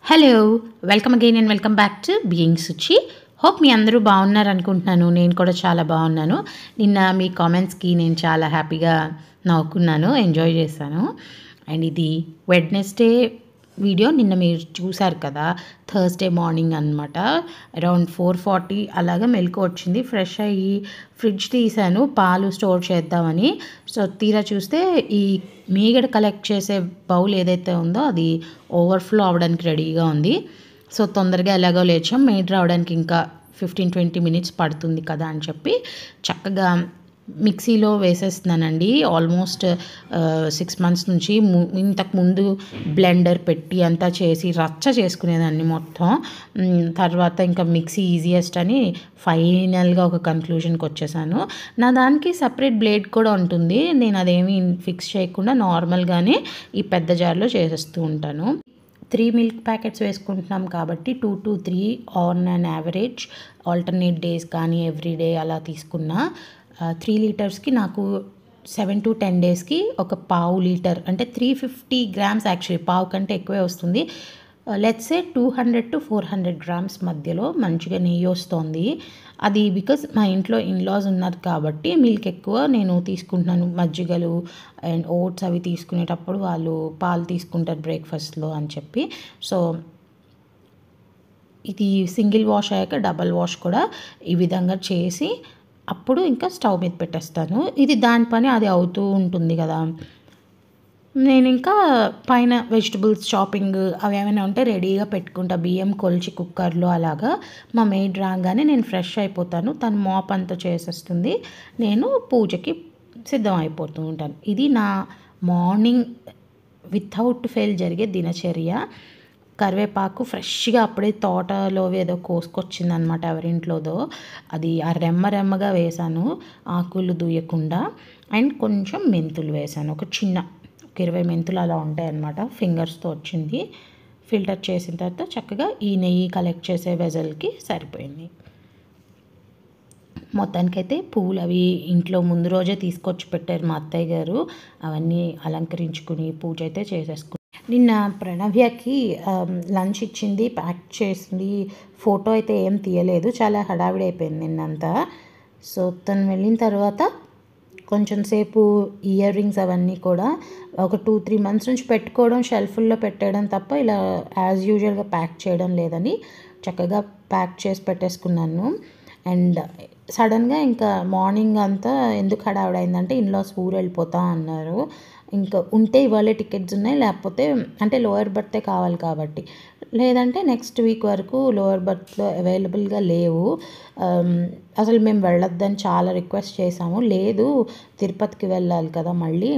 Hello! Welcome again and welcome back to being Suchi. Hope మీ అందరూ బాగున్నారనుకుంటున్నాను. నేను కూడా చాలా బాగున్నాను. నిన్న మీ కామెంట్స్‌కి నేను చాలా హ్యాపీగా నవ్వుకున్నాను. ఎంజాయ్ చేశాను. అండ్ ఇది వెడ్నెస్‌డే వీడియో నిన్న మీరు చూసారు కదా! థర్స్‌డే మార్నింగ్ అనమాట. అరౌండ్ 4:40 అలాగా మెలుకువ వచ్చింది. ఫ్రెష్ అయ్యి ఫ్రిడ్జ్ తీశాను పాలు స్టోర్ చేద్దామని. సో, తీరా చూస్తే ఈ మీగడ కలెక్ట్ చేసే బౌల్ ఏదైతే ఉందో అది ఓవర్‌ఫ్లో అవ్వడానికి రెడీగా ఉంది. సో, తొందరగా ఎలాగో లేచాం. మెయిడ్ రావడానికి ఇంకా 15-20 మినిట్స్ పడుతుంది కదా అని చెప్పి చక్కగా మిక్సీలో వేసేస్తున్నానండి. ఆల్మోస్ట్ 6 మంత్స్ నుంచి ఇంతకుముందు బ్లెండర్ పెట్టి అంతా చేసి రచ్చ చేసుకునేదాన్ని మొత్తం. తర్వాత ఇంకా మిక్సీ ఈజియెస్ట్ అని ఫైనల్‌గా ఒక కన్క్లూజన్‌కి వచ్చేసాను. నా దానికి సెపరేట్ బ్లేడ్ కూడా ఉంటుంది. నేను అదేమీ ఫిక్స్ చేయకుండా నార్మల్‌గానే ఈ పెద్ద జార్‌లో చేసేస్తూ ఉంటాను. 3 మిల్క్ ప్యాకెట్స్ వేసుకుంటున్నాం కాబట్టి 2-3 on an average alternate days కానీ ఎవ్రీ డే అలా తీసుకున్నా 3 లీటర్స్‌కి నాకు 7-10 డేస్‌కి ఒక పావు లీటర్ అంటే 350 గ్రామ్స్ యాక్చువల్లీ పావు కంటే ఎక్కువే వస్తుంది. లెట్స్ సే 200-400 గ్రామ్స్ మధ్యలో మంచిగా నెయ్యి వస్తోంది. అది బికాస్ మా ఇంట్లో ఇన్‌లాస్ ఉన్నారు కాబట్టి మిల్క్ ఎక్కువ నేను తీసుకుంటున్నాను. మజ్జిగలు అండ్ ఓట్స్ అవి తీసుకునేటప్పుడు వాళ్ళు పాలు తీసుకుంటారు బ్రేక్‌ఫాస్ట్‌లో అని చెప్పి. సో, ఇది సింగిల్ వాష్ అయ్యాక డబల్ వాష్ కూడా ఈ విధంగా చేసి అప్పుడు ఇంకా స్టవ్ మీద పెట్టేస్తాను. ఇది దాని పని అది అవుతూ ఉంటుంది కదా! నేను ఇంకా పైన వెజిటబుల్స్ చాపింగ్ అవి ఏమైనా ఉంటే రెడీగా పెట్టుకుంటా. బియ్యం కొలిచి కుక్కర్‌లో అలాగా. మా మెయిడ్ రాగానే నేను ఫ్రెష్ అయిపోతాను. తను మాప్ అంతా చేసేస్తుంది. నేను పూజకి సిద్ధం అయిపోతూ ఉంటాను. ఇది నా మార్నింగ్ వితౌట్ ఫెయిల్ జరిగే దినచర్య. కరివేపాకు ఫ్రెష్‌గా అప్పుడే తోటలో ఏదో కోసుకొచ్చిందనమాట ఎవరింట్లోదో. అది రెమ్మగా వేశాను. ఆకులు దుయ్యకుండా. అండ్ కొంచెం మెంతులు వేశాను. ఒక 20 మెంతులు అలా ఉంటాయన్నమాట. ఫింగర్స్‌తో వచ్చింది. ఫిల్టర్ చేసిన తర్వాత చక్కగా ఈ నెయ్యి కలెక్ట్ చేసే వెజల్‌కి సరిపోయింది. మొత్తానికైతే పూలు అవి ఇంట్లో ముందు రోజే తీసుకొచ్చి పెట్టారు మా అత్తయ్య గారు. అవన్నీ అలంకరించుకుని పూజ అయితే చేసేసుకున్నాం. నిన్న ప్రణవ్యకి లంచ్ ఇచ్చింది, ప్యాక్ చేసింది. ఫోటో అయితే ఏం తీయలేదు. చాలా హడావిడి అయిపోయింది నిన్నంతా. సో, తను వెళ్ళిన తర్వాత కొంచెం సేపు ఇయర్ రింగ్స్ అవన్నీ కూడా ఒక 2-3 మంత్స్ నుంచి పెట్టుకోవడం షెల్ఫుల్లో పెట్టేయడం తప్ప ఇలా యాజ్ యూజువల్‌గా ప్యాక్ చేయడం లేదని చక్కగా ప్యాక్ చేసి పెట్టేసుకున్నాను. అండ్ సడన్‌గా ఇంకా మార్నింగ్ అంతా ఎందుకు హడావిడైందంటే ఇన్‌లాస్ ఊరు వెళ్ళిపోతా అన్నారు. ఇంకా ఉంటే ఇవాళే టికెట్స్ ఉన్నాయి, లేకపోతే అంటే లోయర్ బర్తే కావాలి కాబట్టి. లేదంటే నెక్స్ట్ వీక్ వరకు లోయర్ బర్త్‌లో అవైలబుల్‌గా లేవు. అసలు మేము వెళ్ళొద్దని చాలా రిక్వెస్ట్ చేశాము. లేదు తిరుపతికి వెళ్ళాలి కదా మళ్ళీ,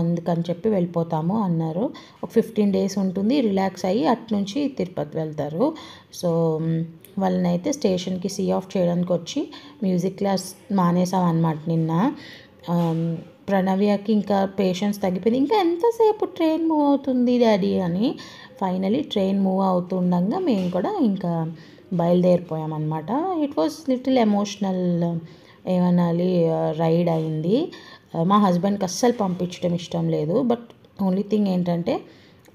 అందుకని చెప్పి వెళ్ళిపోతాము అన్నారు. ఒక 15 డేస్ ఉంటుంది, రిలాక్స్ అయ్యి అటునుంచి తిరుపతి వెళ్తారు. సో, వాళ్ళనైతే స్టేషన్‌కి సీ ఆఫ్ చేయడానికి వచ్చి మ్యూజిక్ క్లాస్ మానేసామన్నమాట నిన్న. ప్రణవ్యకి ఇంకా పేషెన్స్ తగ్గిపోయింది. ఇంకా ఎంతసేపు ట్రైన్ మూవ్ అవుతుంది డాడీ అని. ఫైనలీ ట్రైన్ మూవ్ అవుతుండగా మేము కూడా ఇంకా బయలుదేరిపోయామన్నమాట. ఇట్ వాస్ లిటిల్ ఎమోషనల్ ఏమనాలి రైడ్ అయింది. మా హస్బెండ్కి అస్సలు పంపించడం ఇష్టం లేదు. బట్ ఓన్లీ థింగ్ ఏంటంటే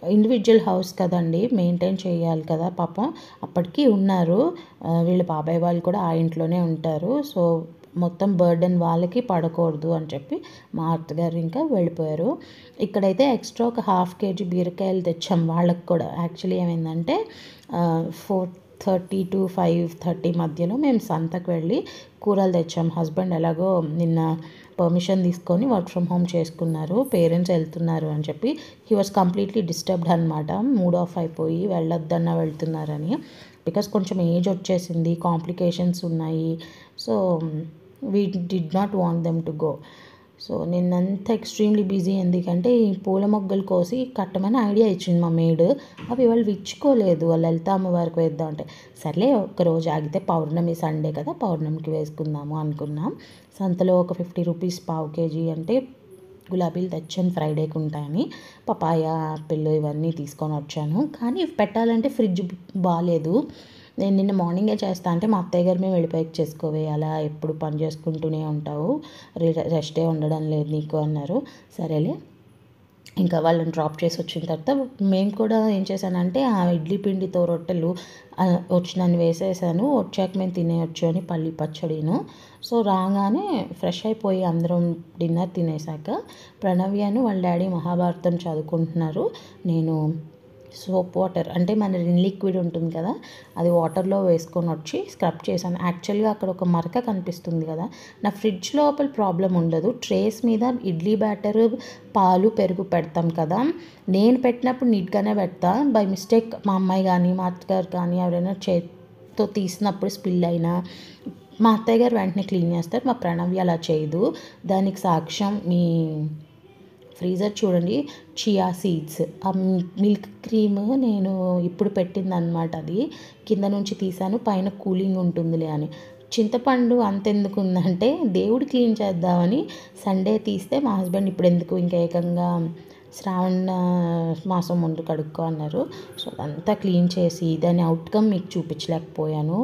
ఇండివిజువల్ హౌస్ కదండి, మెయింటైన్ చేయాలి కదా పాపం. అప్పటికి ఉన్నారు వీళ్ళ బాబాయ్ వాళ్ళు కూడా ఆ ఇంట్లోనే ఉంటారు. సో, మొత్తం బర్డెన్ వాళ్ళకి పడకూడదు అని చెప్పి మా అత్తగారు ఇంకా వెళ్ళిపోయారు. ఇక్కడైతే ఎక్స్ట్రా ఒక 1/2 kg బీరకాయలు తెచ్చాం వాళ్ళకి కూడా. యాక్చువల్లీ ఏమైందంటే 4:30 to 5:30 మధ్యలో మేము సంతకు వెళ్ళి కూరలు తెచ్చాం. హస్బెండ్ ఎలాగో నిన్న పర్మిషన్ తీసుకొని వర్క్ ఫ్రమ్ హోమ్ చేసుకున్నారు. పేరెంట్స్ వెళ్తున్నారు అని చెప్పి హీ వాస్ కంప్లీట్లీ డిస్టర్బ్డ్ అనమాట. మూడ్ ఆఫ్ అయిపోయి వెళ్ళొద్దన్నా వెళ్తున్నారని. బికాస్ కొంచెం ఏజ్ వచ్చేసింది, కాంప్లికేషన్స్ ఉన్నాయి. So, we did not want them to go. So, నిన్నంతా ఎక్స్ట్రీమ్లీ బిజీ. ఎందుకంటే ఈ పూల మొగ్గలు కోసి కట్టమని ఐడియా ఇచ్చింది మా మెయిడ్. అవి వాళ్ళు విచ్చుకోలేదు. వాళ్ళు లలిత అమ్మవారికి వేద్దాం అంటే, సర్లే ఒక్కరోజు ఆగితే పౌర్ణమి సండే కదా, పౌర్ణమికి వేసుకుందాము అనుకున్నాం. సంతలో ఒక 50 రూపీస్ పావు కేజీ అంటే గులాబీలు తెచ్చాను ఫ్రైడేకి ఉంటాయని. పపాయ, యాపిల్ ఇవన్నీ తీసుకొని వచ్చాను. కానీ ఇవి పెట్టాలంటే ఫ్రిడ్జ్ బాలేదు. నేను నిన్న మార్నింగే చేస్తా అంటే మా అత్తయ్య గారు మేము వెళ్ళిపోయాక చేసుకోవే, అలా ఎప్పుడు పని చేసుకుంటూనే ఉంటావు, రెస్టే ఉండడం లేదు నీకు అన్నారు. సరేలే ఇంకా వాళ్ళని డ్రాప్ చేసి వచ్చిన తర్వాత మేము కూడా ఏం చేశానంటే ఆ ఇడ్లీ పిండితో రొట్టెలు వచ్చినన్ని వేసేసాను. వచ్చాక మేము తినేయచ్చు అని పల్లి పచ్చడిను. సో రాగానే ఫ్రెష్ అయిపోయి అందరం డిన్నర్ తినేసాక ప్రణవ్యను వాళ్ళ డాడీ మహాభారతం చదువుకుంటున్నారు. నేను సోప్ వాటర్ అంటే మన లిక్విడ్ ఉంటుంది కదా, అది వాటర్లో వేసుకొని వచ్చి స్క్రబ్ చేశాను. యాక్చువల్గా అక్కడ ఒక మరక కనిపిస్తుంది కదా, నా ఫ్రిడ్జ్ లోపల ప్రాబ్లం ఉండదు. ట్రేస్ మీద ఇడ్లీ బ్యాటర్, పాలు, పెరుగు పెడతాం కదా, నేను పెట్టినప్పుడు నీట్గానే పెడతా. బై మిస్టేక్ మా అమ్మాయి కానీ మా అత్తగారు కానీ ఎవరైనా చేతితో తీసినప్పుడు స్పిల్ అయినా మా అత్తయ్య గారు వెంటనే క్లీన్ చేస్తారు. మా ప్రణవి అలా చేయదు. దానికి సాక్ష్యం మీ ఫ్రీజర్ చూడండి, చియా సీడ్స్, ఆ మిల్క్ క్రీమ్ నేను ఇప్పుడు పెట్టిందనమాట. అది కింద నుంచి తీసాను, పైన కూలింగ్ ఉంటుందిలే అని. చింతపండు అంతెందుకు ఉందంటే దేవుడు క్లీన్ చేద్దామని సండే తీస్తే మా హస్బెండ్ ఇప్పుడు ఎందుకు ఇంకా ఏకంగా శ్రావణ మాసం ముందు కడుక్కో అన్నారు. సో అదంతా క్లీన్ చేసి దాని అవుట్కమ్ మీకు చూపించలేకపోయాను.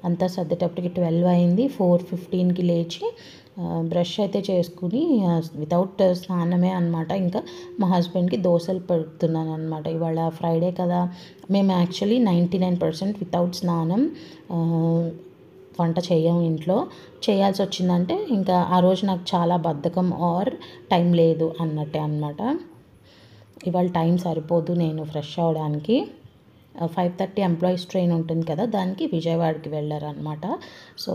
అంతా సర్దేటప్పటికి 12 అయింది. 4:15కి లేచి బ్రష్ అయితే చేసుకుని వితౌట్ స్నానమే అనమాట. ఇంకా మా హస్బెండ్కి దోశలు పెడుతున్నాను అనమాట. ఇవాళ ఫ్రైడే కదా, మేము యాక్చువల్లీ 99% వితౌట్ స్నానం వంట చేయం ఇంట్లో. చేయాల్సి వచ్చిందంటే ఇంకా ఆ రోజు నాకు చాలా బద్ధకం ఆర్ టైం లేదు అన్నట్టే అనమాట. ఇవాళ టైం సరిపోదు నేను ఫ్రెష్ అవ్వడానికి. 5:30 ఎంప్లాయీస్ ట్రైన్ ఉంటుంది కదా, దానికి విజయవాడకి వెళ్ళారనమాట. సో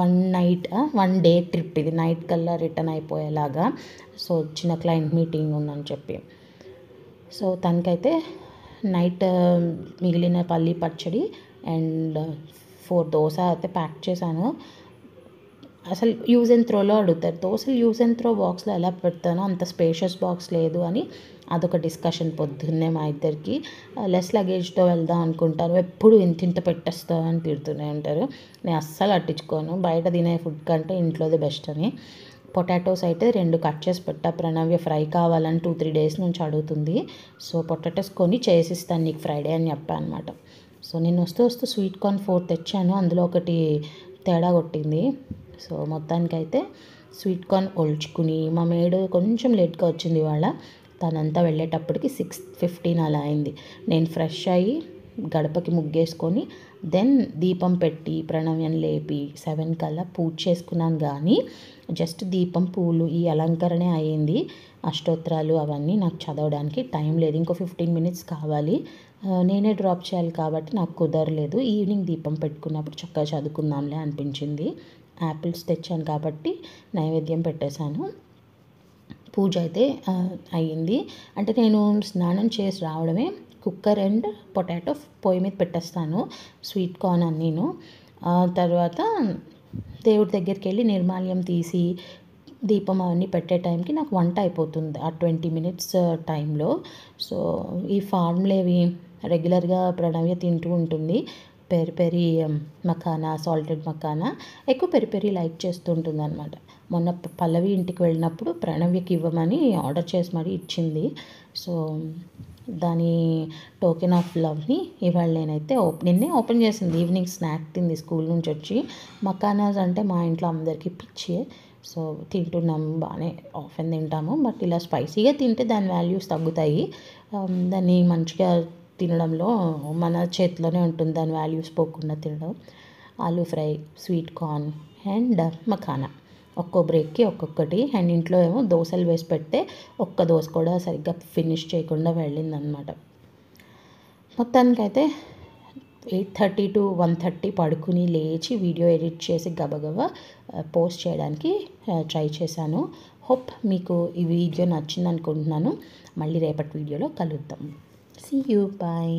1 డే ట్రిప్ ఇది, నైట్ కల్లా రిటర్న్ అయిపోయేలాగా. సో చిన్న క్లయింట్ మీటింగ్ ఉందని చెప్పి, సో తనకైతే నైట్ మిగిలిన పల్లి పచ్చడి అండ్ 4 దోశ అయితే ప్యాక్ చేశాను. అసలు యూజ్ అండ్ త్రోలో అడుగుతారు, దోశలు యూజ్ అండ్ త్రో బాక్స్లో ఎలా పెడతానో, అంత స్పేషియస్ బాక్స్ లేదు అని అదొక డిస్కషన్ పొద్దున్నే మా ఇద్దరికి. లెస్ లగేజ్తో వెళ్దాం అనుకుంటారు, ఎప్పుడు ఇంత పెట్టేస్తావు అని తిడుతూనే ఉంటారు. నేను అస్సలు అట్టించుకోను, బయట తినే ఫుడ్ కంటే ఇంట్లోదే బెస్ట్ అని. పొటాటోస్ అయితే 2 కట్ చేసి పెట్టా. ప్రణవ్య ఫ్రై కావాలని 2-3 డేస్ నుంచి అడుగుతుంది. సో పొటాటోస్ కొని చేసిస్తాను నీకు ఫ్రైడే అని చెప్పాను అనమాట. సో నేను వస్తూ స్వీట్ కార్న్ 4 తెచ్చాను, అందులో ఒకటి తేడా కొట్టింది. సో మొత్తానికైతే స్వీట్ కార్న్ ఒలుచుకుని, మా మేడ్ కొంచెం లేట్గా వచ్చింది ఇవాళ, తనంతా వెళ్ళేటప్పటికి 6:15 అలా అయింది. నేను ఫ్రెష్ అయ్యి గడపకి ముగ్గేసుకొని దెన్ దీపం పెట్టి ప్రణవ్యం లేపి 7 కల్లా పూజ చేసుకున్నాను. కానీ జస్ట్ దీపం, పూలు, ఈ అలంకరణే అయ్యింది. అష్టోత్తరాలు అవన్నీ నాకు చదవడానికి టైం లేదు, ఇంకో 15 మినిట్స్ కావాలి. నేనే డ్రాప్ చేయాలి కాబట్టి నాకు కుదరలేదు. ఈవినింగ్ దీపం పెట్టుకున్నప్పుడు చక్కగా చదువుకుందాంలే అనిపించింది. యాపిల్స్ తెచ్చాను కాబట్టి నైవేద్యం పెట్టేశాను. పూజ అయితే అయ్యింది. అంటే నేను స్నానం చేసి రావడమే కుక్కర్ అండ్ పొటాటో పొయ్యి మీద పెట్టేస్తాను, స్వీట్ కార్న్ అన్నీను. తర్వాత దేవుడి దగ్గరికి వెళ్ళి నిర్మాల్యం తీసి దీపం అవన్నీ పెట్టే టైంకి నాకు వంట అయిపోతుంది ఆ 20 మినిట్స్ టైంలో. సో ఈ ఫార్ములేవి రెగ్యులర్గా ప్రణవ్య తింటూ ఉంటుంది. పెరి మఖానా, సాల్టెడ్ మఖానా, ఎక్కువ పెరి లైక్ చేస్తుంటుంది అనమాట. మొన్న పల్లవి ఇంటికి వెళ్ళినప్పుడు ప్రణవ్యకి ఇవ్వమని ఆర్డర్ చేసి మరీ ఇచ్చింది. సో దాని టోకెన్ ఆఫ్ లవ్ని ఇవాళ నేనైతే నిన్నే ఓపెన్ చేసింది. ఈవినింగ్ స్నాక్ తింది స్కూల్ నుంచి వచ్చి. మఖానాస్ అంటే మా ఇంట్లో అందరికీ పిచ్చి. సో తింటున్నాము, బాగానే ఆఫెన్ తింటాము. బట్ ఇలా స్పైసీగా తింటే దాని వాల్యూస్ తగ్గుతాయి. దాన్ని మంచిగా తినడంలో మన చేతిలోనే ఉంటుంది, దాని వాల్యూస్ పోకుండా తినడం. Aloo fry, sweet corn and makhana ఒక్కో బ్రేక్కి ఒక్కొక్కటి. అండ్ ఇంట్లో ఏమో దోశలు వేసి పెడితే ఒక్క దోశ కూడా సరిగ్గా ఫినిష్ చేయకుండా వెళ్ళిందనమాట. మొత్తానికైతే 8:30 to 1:30 పడుకుని లేచి వీడియో ఎడిట్ చేసి గబగబా పోస్ట్ చేయడానికి ట్రై చేశాను. హోప్ మీకు ఈ వీడియో నచ్చింది అనుకుంటున్నాను. మళ్ళీ రేపటి వీడియోలో కలుద్దాం. See you. Bye.